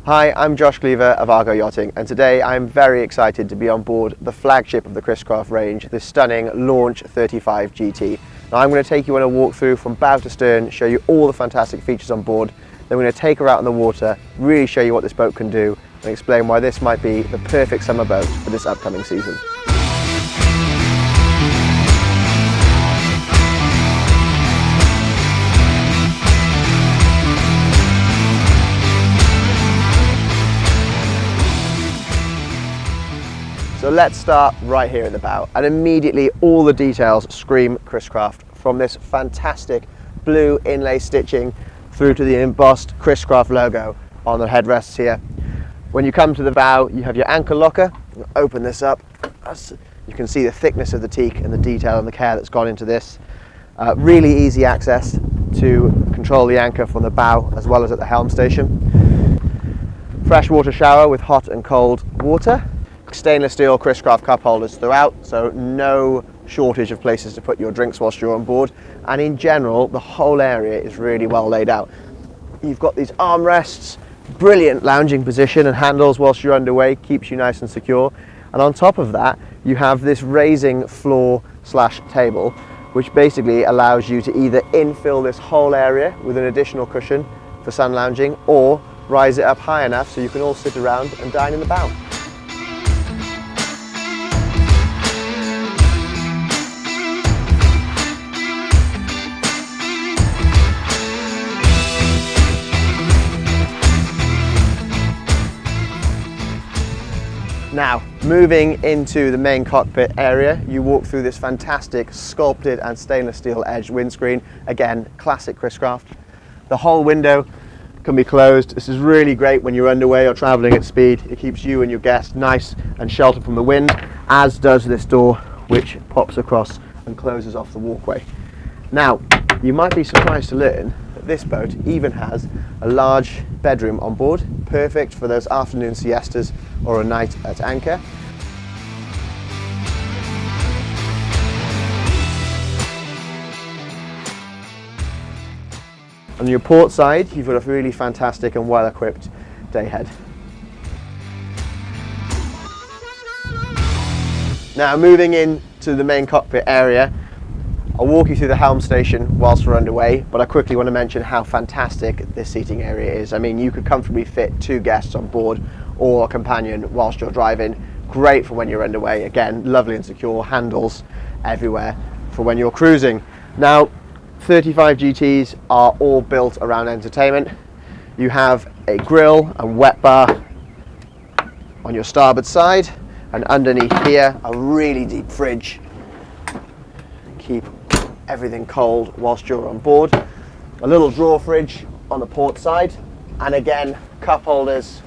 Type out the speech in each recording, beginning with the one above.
Hi, I'm Josh Cleaver of Argo Yachting, and today I'm very excited to be on board the flagship of the Chris-Craft range, the stunning Launch 35 GT. Now I'm going to take you on a walkthrough from bow to stern, show you all the fantastic features on board, then we're going to take her out on the water, really show you what this boat can do, and explain why this might be the perfect summer boat for this upcoming season. So let's start right here at the bow, and immediately all the details scream Chris-Craft, from this fantastic blue inlay stitching through to the embossed Chris-Craft logo on the headrests here. When you come to the bow, you have your anchor locker. Open this up, you can see the thickness of the teak and the detail and the care that's gone into this. Really easy access to control the anchor from the bow as well as at the helm station. Freshwater shower with hot and cold water. Stainless steel Chris-Craft cup holders throughout, so no shortage of places to put your drinks whilst you're on board, and in general the whole area is really well laid out. You've got these armrests, brilliant lounging position and handles whilst you're underway, keeps you nice and secure, and on top of that you have this raising floor slash table which basically allows you to either infill this whole area with an additional cushion for sun lounging, or rise it up high enough so you can all sit around and dine in the bow. Now, moving into the main cockpit area, you walk through this fantastic sculpted and stainless steel edged windscreen. Again, classic Chris-Craft. The whole window can be closed. This is really great when you're underway or traveling at speed. It keeps you and your guests nice and sheltered from the wind, as does this door, which pops across and closes off the walkway. Now, you might be surprised to learn that this boat even has a large bedroom on board, perfect for those afternoon siestas or a night at anchor. On your port side, you've got a really fantastic and well-equipped dayhead. Now, moving into the main cockpit area, I'll walk you through the helm station whilst we're underway, but I quickly want to mention how fantastic this seating area is. I mean, you could comfortably fit 2 guests on board or a companion whilst you're driving. Great for when you're underway. Again, lovely and secure, handles everywhere for when you're cruising. Now, 35 GTs are all built around entertainment. You have a grill and wet bar on your starboard side, and underneath here, a really deep fridge. Keep everything cold whilst you're on board. A little drawer fridge on the port side, and again, cup holders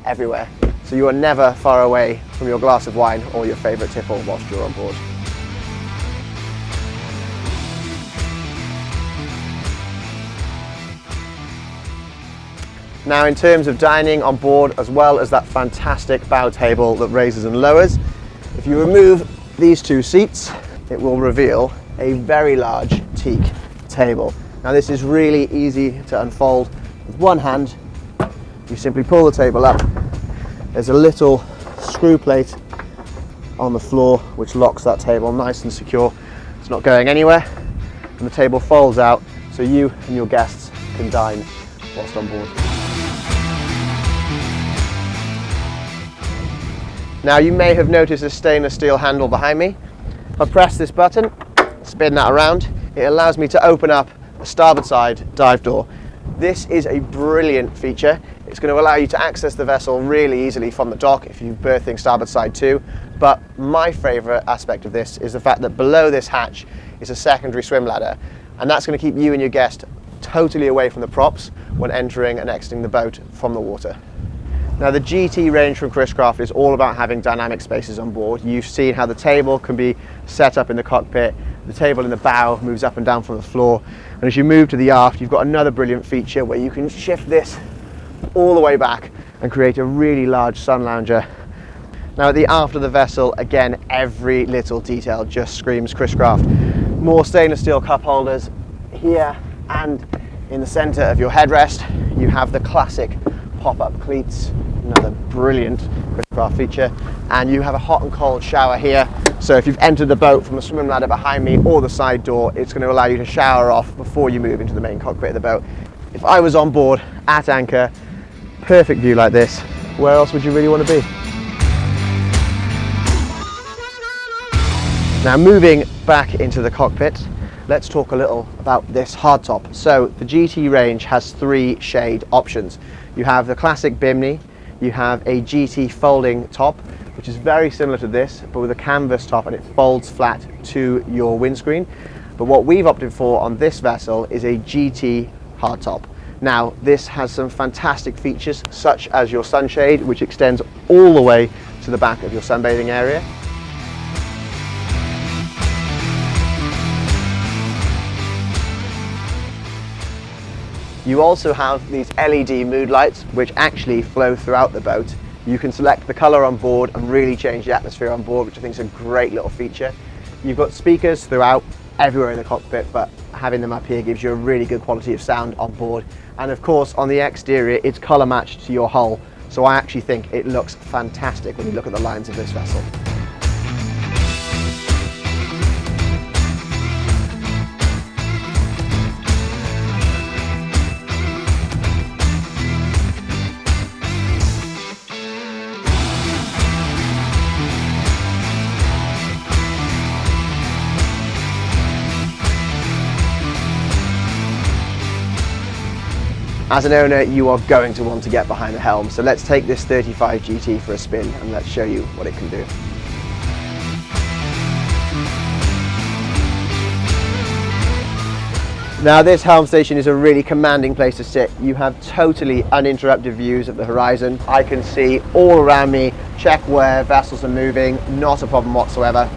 everywhere. So you are never far away from your glass of wine or your favourite tipple whilst you're on board. Now, in terms of dining on board, as well as that fantastic bow table that raises and lowers, if you remove these 2 seats, it will reveal a very large teak table. Now, this is really easy to unfold with one hand. You simply pull the table up. There's a little screw plate on the floor which locks that table nice and secure. It's not going anywhere, and the table folds out so you and your guests can dine whilst on board. Now, you may have noticed a stainless steel handle behind me. If I press this button, spin that around, it allows me to open up a starboard side dive door. This is a brilliant feature. It's going to allow you to access the vessel really easily from the dock if you're berthing starboard side too. But my favourite aspect of this is the fact that below this hatch is a secondary swim ladder, and that's going to keep you and your guest totally away from the props when entering and exiting the boat from the water. Now, the GT range from Chris-Craft is all about having dynamic spaces on board. You've seen how the table can be set up in the cockpit, the table in the bow moves up and down from the floor, and as you move to the aft, you've got another brilliant feature where you can shift this all the way back and create a really large sun lounger. Now, at the aft of the vessel, again, every little detail just screams Chris-Craft. More stainless steel cup holders here, and in the center of your headrest, you have the classic pop-up cleats, another brilliant Chris-Craft feature. And you have a hot and cold shower here. So if you've entered the boat from the swimming ladder behind me or the side door, it's going to allow you to shower off before you move into the main cockpit of the boat. If I was on board at anchor, perfect view like this, where else would you really want to be? Now moving back into the cockpit, let's talk a little about this hardtop. So the GT range has 3 shade options. You have the classic bimini, you have a GT folding top, which is very similar to this, but with a canvas top, and it folds flat to your windscreen. But what we've opted for on this vessel is a GT hardtop. Now this has some fantastic features, such as your sunshade, which extends all the way to the back of your sunbathing area. You also have these LED mood lights which actually flow throughout the boat. You can select the colour on board and really change the atmosphere on board, which I think is a great little feature. You've got speakers throughout, everywhere in the cockpit, but having them up here gives you a really good quality of sound on board. And of course on the exterior it's colour matched to your hull, so I actually think it looks fantastic when you look at the lines of this vessel. As an owner, you are going to want to get behind the helm, so let's take this 35 GT for a spin and let's show you what it can do. Now this helm station is a really commanding place to sit. You have totally uninterrupted views of the horizon. I can see all around me, check where vessels are moving, not a problem whatsoever.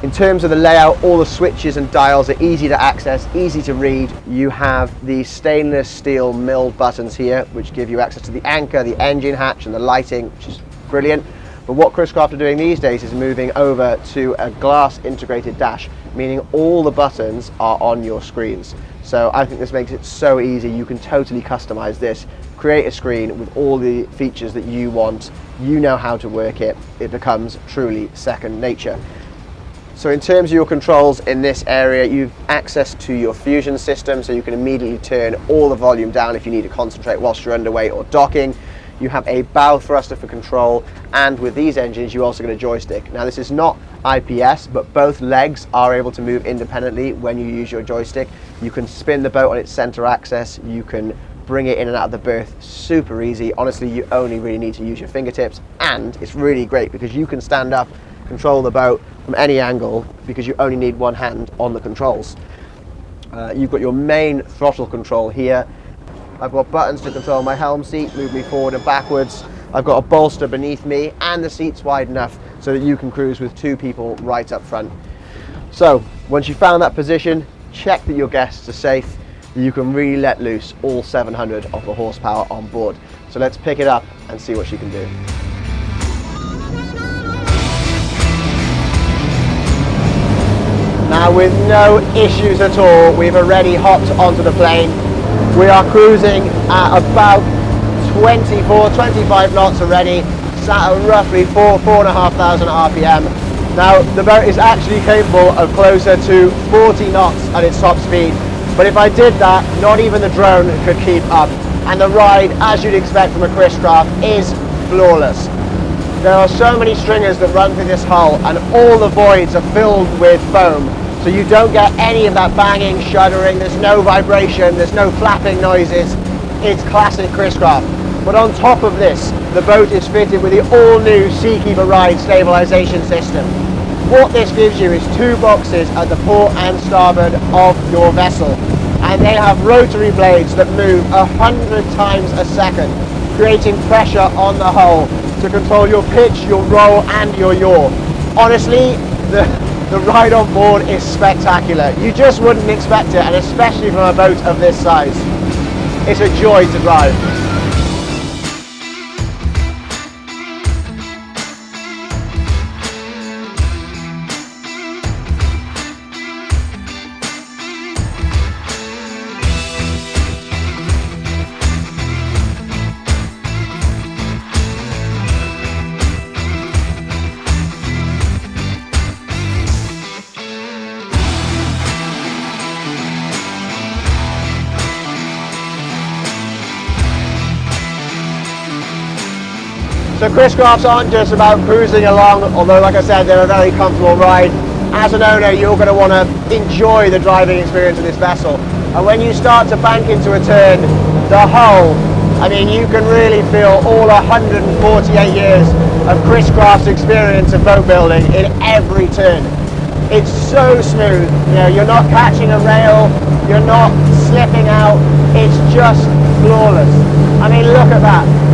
In terms of the layout, all the switches and dials are easy to access, easy to read. You have the stainless steel milled buttons here, which give you access to the anchor, the engine hatch and the lighting, which is brilliant. But what Chris-Craft are doing these days is moving over to a glass integrated dash, meaning all the buttons are on your screens. So I think this makes it so easy. You can totally customize this, create a screen with all the features that you want. You know how to work it. It becomes truly second nature. So in terms of your controls in this area, you've access to your fusion system, so you can immediately turn all the volume down if you need to concentrate whilst you're underway or docking. You have a bow thruster for control, and with these engines you also get a joystick. Now this is not IPS, but both legs are able to move independently when you use your joystick. You can spin the boat on its center axis, you can bring it in and out of the berth super easy. Honestly, you only really need to use your fingertips, and it's really great because you can stand up, control the boat from any angle because you only need one hand on the controls. You've got your main throttle control here. I've got buttons to control my helm seat, move me forward and backwards. I've got a bolster beneath me, and the seat's wide enough so that you can cruise with 2 people right up front. So once you've found that position, check that your guests are safe. You can really let loose all 700 of the horsepower on board. So let's pick it up and see what she can do. Now with no issues at all, we've already hopped onto the plane. We are cruising at about 24-25 knots already, sat at roughly 4,500 RPM. Now the boat is actually capable of closer to 40 knots at its top speed, but if I did that, not even the drone could keep up. And the ride, as you'd expect from a Chris-Craft, is flawless. There are so many stringers that run through this hull, and all the voids are filled with foam, so you don't get any of that banging, shuddering, there's no vibration, there's no flapping noises. It's classic Chris-Craft. But on top of this, the boat is fitted with the all-new Seakeeper Ride stabilization system. What this gives you is 2 boxes at the port and starboard of your vessel, and they have rotary blades that move 100 times a second, creating pressure on the hull to control your pitch, your roll and your yaw. Honestly, the ride on board is spectacular. You just wouldn't expect it, and especially from a boat of this size. It's a joy to drive. So Chris-Crafts aren't just about cruising along, although like I said, they're a very comfortable ride. As an owner, you're going to want to enjoy the driving experience of this vessel. And when you start to bank into a turn, the hull, I mean, you can really feel all 148 years of Chris-Crafts experience of boat building in every turn. It's so smooth, you know, you're not catching a rail, you're not slipping out, it's just flawless. I mean, look at that.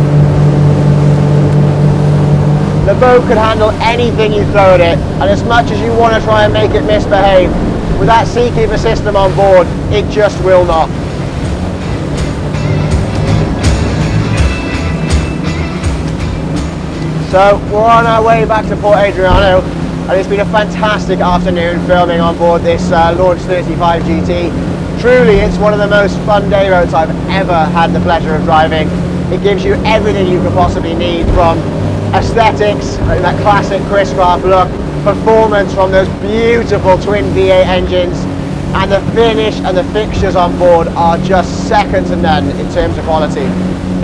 The boat can handle anything you throw at it, and as much as you want to try and make it misbehave, with that Seakeeper system on board, it just will not. So we're on our way back to Port Adriano, and it's been a fantastic afternoon filming on board this Launch 35 GT. Truly, it's one of the most fun day boats I've ever had the pleasure of driving. It gives you everything you could possibly need, from aesthetics, that classic Chris-Craft look, performance from those beautiful twin V8 engines, and the finish and the fixtures on board are just second to none in terms of quality.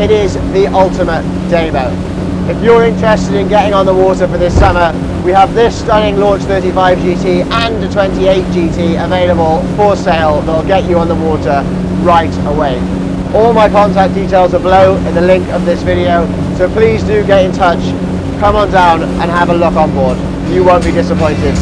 It is the ultimate day boat. If you're interested in getting on the water for this summer, we have this stunning Launch 35 GT and a 28 GT available for sale that'll get you on the water right away. All my contact details are below in the link of this video, so please do get in touch, come on down and have a look on board. You won't be disappointed.